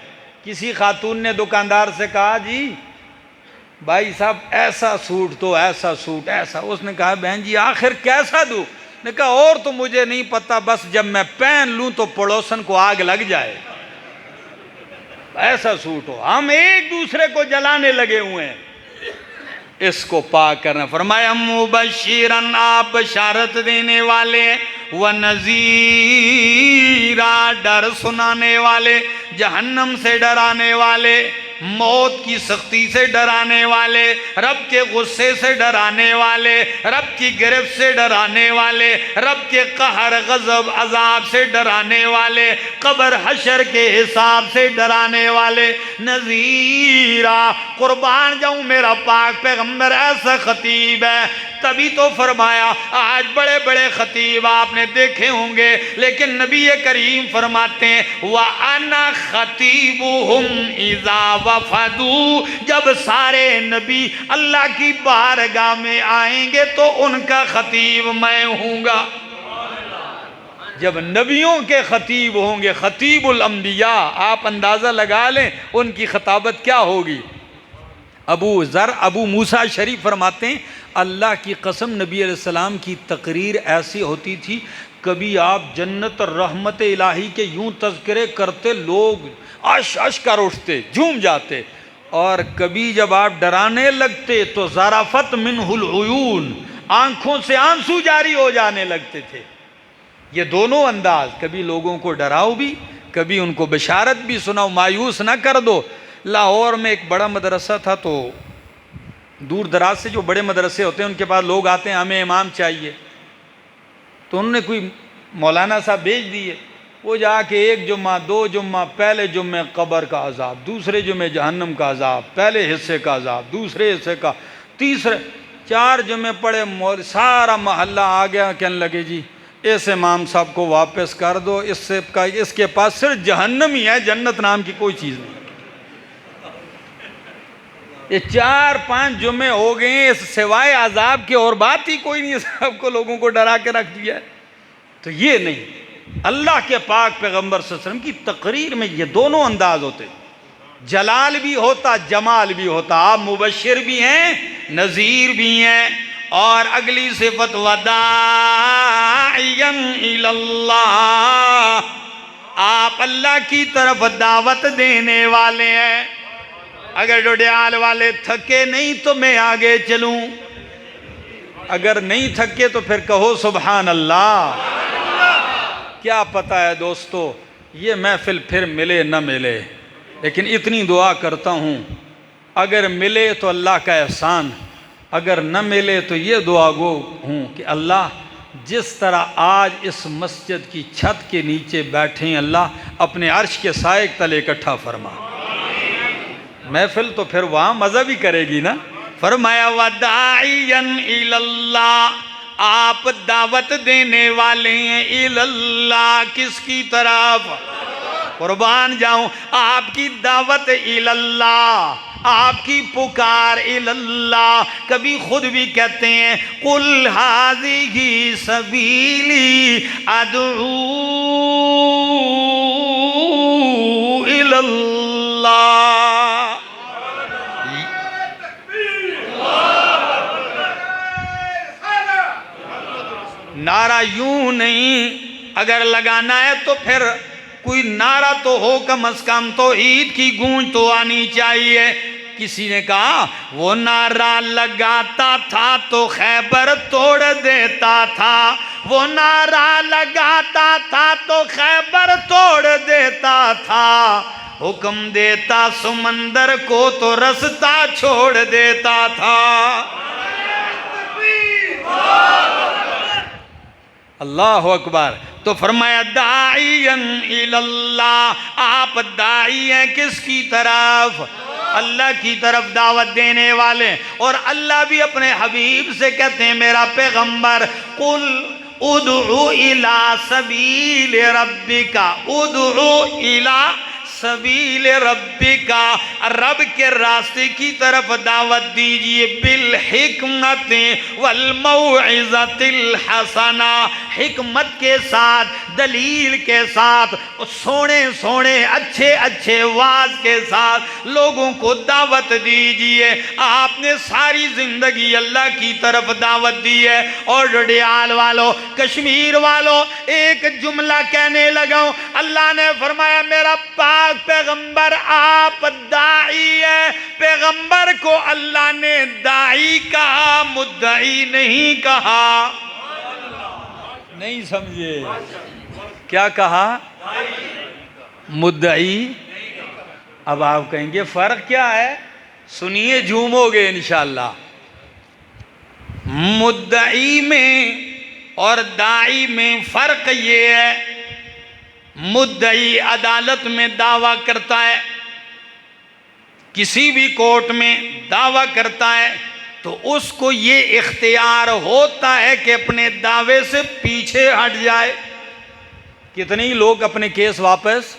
کسی خاتون نے دکاندار سے کہا جی بھائی صاحب ایسا سوٹ تو ایسا سوٹ ایسا. اس نے کہا بہن جی آخر کیسا دوں؟ نے کہا اور تو مجھے نہیں پتا, بس جب میں پہن لوں تو پڑوسن کو آگ لگ جائے, ایسا سوٹ ہو. ہم ایک دوسرے کو جلانے لگے ہوئے ہیں. اس کو پاک کرنا. فرمایا مبشرن, آپ بشارت دینے والے, وَنَذِيرًا, ڈر سنانے والے, جہنم سے ڈرانے والے, موت کی سختی سے ڈرانے والے, رب کے غصے سے ڈرانے والے, رب کی گرفت سے ڈرانے والے, رب کے قہر غضب عذاب سے ڈرانے والے, قبر حشر کے حساب سے ڈرانے والے. نذیرا, قربان جاؤں میرا پاک پیغمبر ایسا خطیب ہے. تبھی تو فرمایا آج بڑے بڑے خطیب آپ نے دیکھے ہوں گے, لیکن نبی کریم فرماتے ہیں وَأَنَا خَطِيبُهُمْ إِذَا وَفَدُوا, جب سارے نبی اللہ کی بارگاہ میں آئیں گے تو ان کا خطیب میں ہوں گا. جب نبیوں کے خطیب ہوں گے, خطیب الانبیاء, آپ اندازہ لگا لیں ان کی خطابت کیا ہوگی. ابو موسیٰ شریف فرماتے ہیں اللہ کی قسم نبی علیہ السلام کی تقریر ایسی ہوتی تھی, کبھی آپ جنت اور رحمت الہی کے یوں تذکرے کرتے لوگ عش عش کر اٹھتے, جھوم جاتے, اور کبھی جب آپ ڈرانے لگتے تو ذرافت منہ العیون, آنکھوں سے آنسو جاری ہو جانے لگتے تھے. یہ دونوں انداز, کبھی لوگوں کو ڈراؤ بھی, کبھی ان کو بشارت بھی سناؤ, مایوس نہ کر دو. لاہور میں ایک بڑا مدرسہ تھا, تو دور دراز سے جو بڑے مدرسے ہوتے ہیں ان کے پاس لوگ آتے ہیں ہمیں امام چاہیے, تو انہوں نے کوئی مولانا صاحب بھیج دیے، وہ جا کے ایک جمعہ 2 جمعہ، پہلے جمعے قبر کا عذاب، دوسرے جمعے جہنم کا عذاب، پہلے حصے کا عذاب، دوسرے حصے کا، تیسرے 4 جمعے پڑے، سارا محلہ آ گیا، کہنے لگے جی اس امام صاحب کو واپس کر دو، اس کے پاس صرف جہنم ہی ہے، جنت نام کی کوئی چیز نہیں۔ یہ 4-5 جمعے ہو گئے ہیں، اس سوائے عذاب کے اور بات ہی کوئی نہیں ہے، سب کو لوگوں کو ڈرا کے رکھ دیا ہے۔ تو یہ نہیں، اللہ کے پاک پیغمبر صلی اللہ علیہ وسلم کی تقریر میں یہ دونوں انداز ہوتے، جلال بھی ہوتا، جمال بھی ہوتا۔ آپ مبشر بھی ہیں، نذیر بھی ہیں، اور اگلی صفت وداعیا الی اللہ، آپ اللہ کی طرف دعوت دینے والے ہیں۔ اگر ڈوڈیال والے تھکے نہیں تو میں آگے چلوں، اگر نہیں تھکے تو پھر کہو سبحان اللہ۔ کیا پتہ ہے دوستو، یہ محفل پھر ملے نہ ملے، لیکن اتنی دعا کرتا ہوں اگر ملے تو اللہ کا احسان، اگر نہ ملے تو یہ دعا گو ہوں کہ اللہ جس طرح آج اس مسجد کی چھت کے نیچے بیٹھے ہیں، اللہ اپنے عرش کے سائے تلے اکٹھا فرما۔ محفل تو پھر وہاں مزہ بھی کرے گی نا۔ فرمایا وداعیا الی اللہ، آپ دعوت دینے والے ہیں، الی اللہ، کس کی طرف؟ قربان جاؤں، آپ کی دعوت الی اللہ، آپ کی پکار الی اللہ۔ کبھی خود بھی کہتے ہیں قل ھذہ سبیلی ادعو الی اللہ۔ نعرہ یوں نہیں، اگر لگانا ہے تو پھر کوئی نعرہ تو ہو، کم از کم توحید کی گونج تو آنی چاہیے۔ کسی نے کہا وہ نعرہ لگاتا تھا تو خیبر توڑ دیتا تھا، وہ نعرہ لگاتا تھا تو خیبر توڑ دیتا تھا، حکم دیتا سمندر کو تو رستہ چھوڑ دیتا تھا۔ اللہ اکبر۔ تو فرمایا داعیا الی اللہ، آپ داعی ہیں کس کی طرف؟ اللہ کی طرف دعوت دینے والے۔ اور اللہ بھی اپنے حبیب سے کہتے ہیں میرا پیغمبر قل ادعو الی سبیل ربک، ادعو الی سبیل ربک، رب کے راستے کی طرف دعوت دیجئے، بالحکمت والموعظۃ الحسنہ، حکمت کے ساتھ، دلیل کے ساتھ، سونے سونے اچھے اچھے واعظ کے ساتھ لوگوں کو دعوت دیجئے۔ آپ نے ساری زندگی اللہ کی طرف دعوت دی ہے۔ اور ڈڈیال والوں، کشمیر والوں، ایک جملہ کہنے لگا ہوں، اللہ نے فرمایا میرا پاک پیغمبر آپ داعی ہے۔ پیغمبر کو اللہ نے داعی کہا، مدعی نہیں کہا۔ نہیں سمجھے کیا کہا؟ مدعی۔ اب آپ کہیں گے فرق کیا ہے؟ سنیے جھومو گے انشاءاللہ۔ مدعی میں اور داعی میں فرق یہ ہے، مدعی عدالت میں دعویٰ کرتا ہے، کسی بھی کورٹ میں دعویٰ کرتا ہے تو اس کو یہ اختیار ہوتا ہے کہ اپنے دعوے سے پیچھے ہٹ جائے۔ کتنے لوگ اپنے کیس واپس؟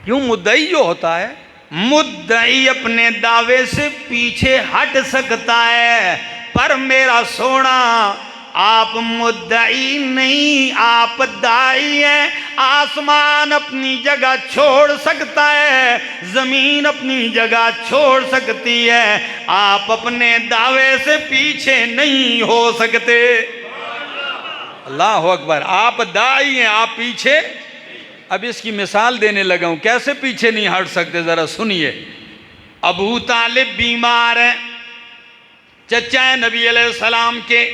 کیوں؟ مدعی جو ہوتا ہے، مدعی اپنے دعوے سے پیچھے ہٹ سکتا ہے، پر میرا سونا آپ مدعی نہیں، آپ داعی ہیں۔ آسمان اپنی جگہ چھوڑ سکتا ہے، زمین اپنی جگہ چھوڑ سکتی ہے، آپ اپنے دعوے سے پیچھے نہیں ہو سکتے۔ اللہ اکبر۔ آپ داعی ہیں، آپ پیچھے۔ اب اس کی مثال دینے لگا ہوں، کیسے پیچھے نہیں ہٹ سکتے ذرا سنیے۔ ابو طالب بیمار ہیں، چچا نبی علیہ السلام کے،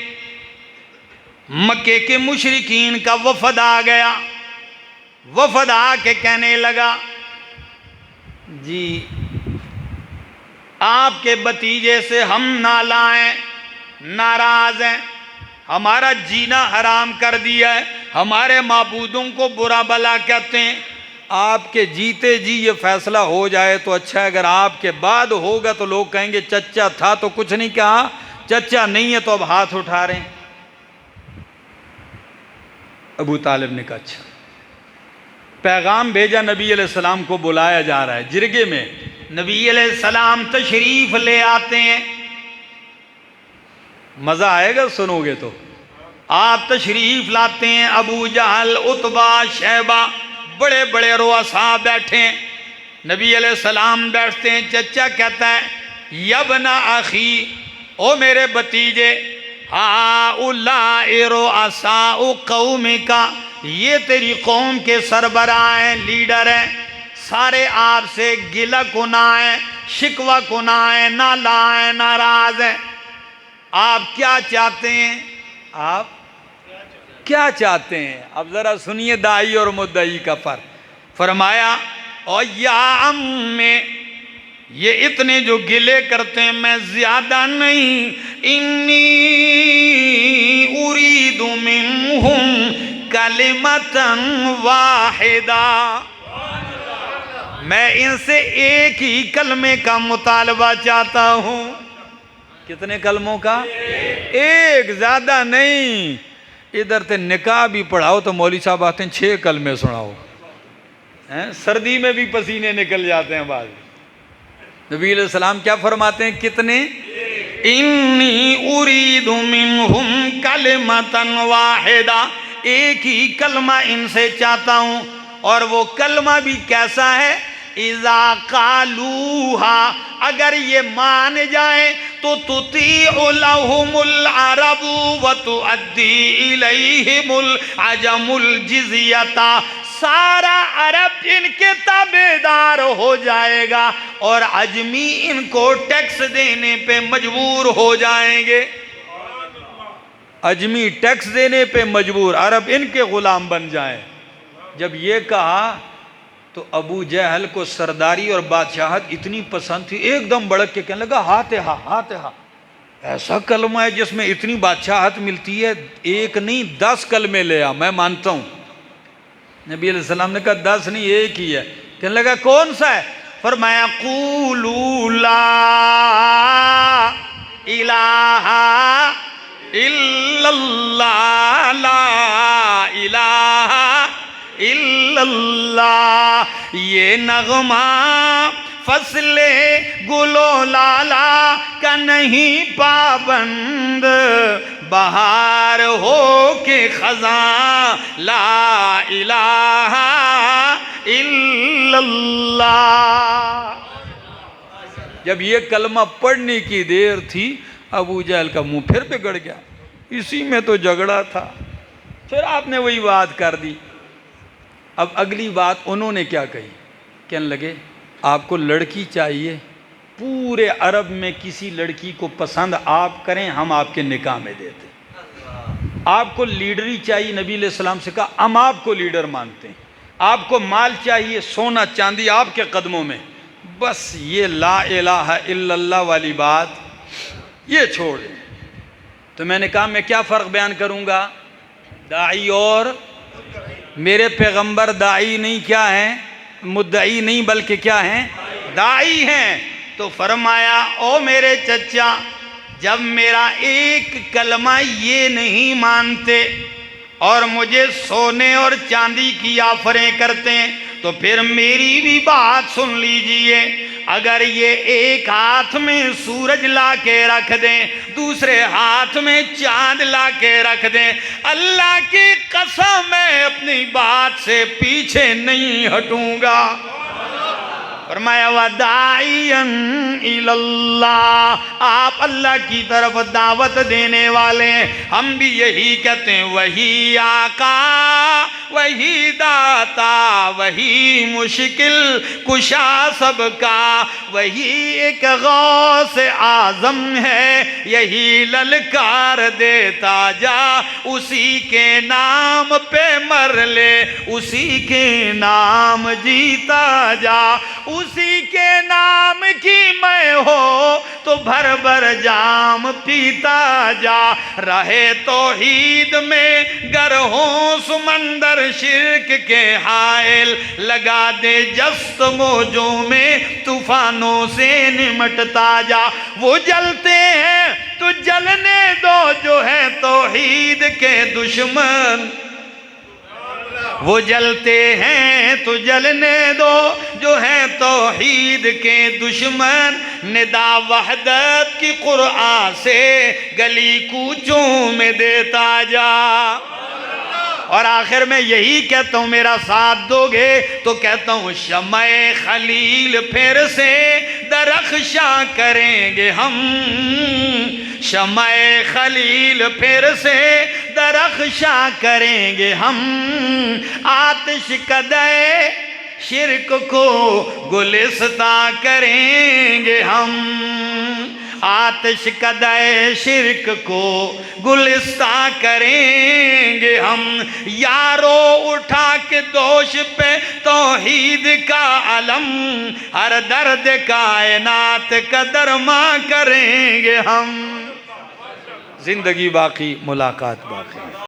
مکے کے مشرکین کا وفد آ گیا۔ وفد آ کے کہنے لگا جی آپ کے بھتیجے سے ہم نالاں ہیں، ناراض ہیں، ہمارا جینا حرام کر دیا ہے، ہمارے معبودوں کو برا بلا کہتے ہیں۔ آپ کے جیتے جی یہ فیصلہ ہو جائے تو اچھا ہے، اگر آپ کے بعد ہوگا تو لوگ کہیں گے چچا تھا تو کچھ نہیں کہا، چچا نہیں ہے تو اب ہاتھ اٹھا رہے ہیں۔ ابو طالب نے کہا اچھا، پیغام بھیجا، نبی علیہ السلام کو بلایا جا رہا ہے جرگے میں۔ نبی علیہ السلام تشریف لے آتے ہیں، مزہ آئے گا سنو گے تو۔ آپ تشریف لاتے ہیں، ابو جہل، عتبہ، شیبہ، بڑے بڑے رؤساء بیٹھے ہیں۔ نبی علیہ السلام بیٹھتے ہیں، چچا کہتا ہے یبن اخی، او میرے بھتیجے، ہؤلاء رؤساء قومک، یہ تیری قوم کے سربراہ ہیں، لیڈر ہیں، سارے آپ سے گلہ کنا ہیں، شکوہ کنا ہیں، نالا ہیں، ناراض ہیں۔ آپ کیا چاہتے ہیں؟ آپ کیا چاہتے ہیں؟ اب ذرا سنیے داعی اور مدعی کا فرق۔ فرمایا او یا عمّے، یہ اتنے جو گلے کرتے ہیں میں زیادہ نہیں، انی ارید منہم کلمۃ واحدہ، میں ان سے ایک ہی کلمے کا مطالبہ چاہتا ہوں۔ کتنے کلموں کا؟ ایک، زیادہ نہیں۔ ادھر تے نکاح بھی پڑھاؤ تو مولوی صاحب آتے ہیں 6 کلمے سناؤ، سردی میں بھی پسینے نکل جاتے ہیں بعض۔ نبی علیہ السلام کیا فرماتے ہیں؟ کتنے؟ انی ارید منہم کلمۃ واحدہ، ایک ہی کلمہ ان سے چاہتا ہوں، اور وہ کلمہ بھی کیسا ہے؟ اذا قالوہا، اگر یہ مان جائیں تو تطیع لہم العرب وتؤدی الیہم العجم الجزیۃ، سارا عرب ان کے تابعدار ہو جائے گا اور عجمی ان کو ٹیکس دینے پہ مجبور ہو جائیں گے۔ عجمی ٹیکس دینے پہ مجبور، عرب ان کے غلام بن جائیں۔ جب یہ کہا تو ابو جہل کو سرداری اور بادشاہت اتنی پسند تھی، ایک دم بڑک کے کہنے لگا ہاتھا ہاتھا، ایسا کلمہ ہے جس میں اتنی بادشاہت ملتی ہے، ایک نہیں 10 کلمے لے آ، میں مانتا ہوں۔ نبی علیہ السلام نے کہا 10 نہیں، ایک ہی ہے۔ کہنے لگا کون سا ہے؟ فرمایا قولوا لا الہ الا اللہ، لا الہ الا اللہ، یہ نغمہ فصل گل و لالا کا نہیں پابند، بہار ہو کے خزاں، لا الہ الا اللہ۔ جب یہ کلمہ پڑھنے کی دیر تھی، ابو جہل کا منہ پھر بگڑ گیا، اسی میں تو جھگڑا تھا۔ پھر آپ نے وہی بات کر دی۔ اب اگلی بات انہوں نے کیا کہی؟ کہنے لگے آپ کو لڑکی چاہیے، پورے عرب میں کسی لڑکی کو پسند آپ کریں، ہم آپ کے نکاح میں دیتے۔ آپ کو لیڈری چاہیے، نبی علیہ السلام سے کہا ہم آپ کو لیڈر مانتے ہیں۔ آپ کو مال چاہیے، سونا چاندی آپ کے قدموں میں، بس یہ لا الہ الا اللہ والی بات یہ چھوڑ دیں۔ تو میں نے کہا میں کیا فرق بیان کروں گا؟ داعی اور میرے پیغمبر داعی نہیں، کیا ہیں؟ مدعی نہیں، بلکہ کیا ہیں؟ داعی ہیں۔ تو فرمایا او میرے چچا، جب میرا ایک کلمہ یہ نہیں مانتے اور مجھے سونے اور چاندی کی آفریں کرتے ہیں تو پھر میری بھی بات سن لیجئے۔ اگر یہ ایک ہاتھ میں سورج لا کے رکھ دیں، دوسرے ہاتھ میں چاند لا کے رکھ دیں، اللہ کی قسم میں اپنی بات سے پیچھے نہیں ہٹوں گا۔ فرمایا وَدَاعِيًا إِلَى اللَّهِ، آپ اللہ کی طرف دعوت دینے والے ہیں، ہم بھی یہی کہتے ہیں، وہی آقا، وہی داتا، وہی مشکل کشا سب کا، وہی ایک غوث اعظم ہے، یہی للکار دیتا جا، اسی کے نام پہ مر لے، اسی کے نام جیتا جا، اسی کے نام کی میں ہو تو بھر بھر جام پیتا جا، رہے توحید میں گر ہوں سمندر شرک کے حائل، لگا دے جست موجوں میں طوفانوں سے نمٹتا جا۔ وہ جلتے ہیں تو جلنے دو جو ہے توحید کے دشمن، وہ جلتے ہیں تو جلنے دو جو ہے توحید کے دشمن، ندا وحدت کی قرآن سے گلی کوچوں میں دیتا جا۔ اور آخر میں یہی کہتا ہوں، میرا ساتھ دو گے تو کہتا ہوں شمع خلیل پھر سے درخشاں کریں گے ہم، شمع خلیل پھر سے درخشاں کریں گے ہم، آتش کدے شرک کو گلستاں کریں گے ہم، آتش کدے شرک کو گلستاں کریں گے ہم، یارو اٹھا کے دوش پہ توحید کا علم، ہر درد کائنات کا درما کریں گے ہم۔ زندگی باقی، ملاقات باقی۔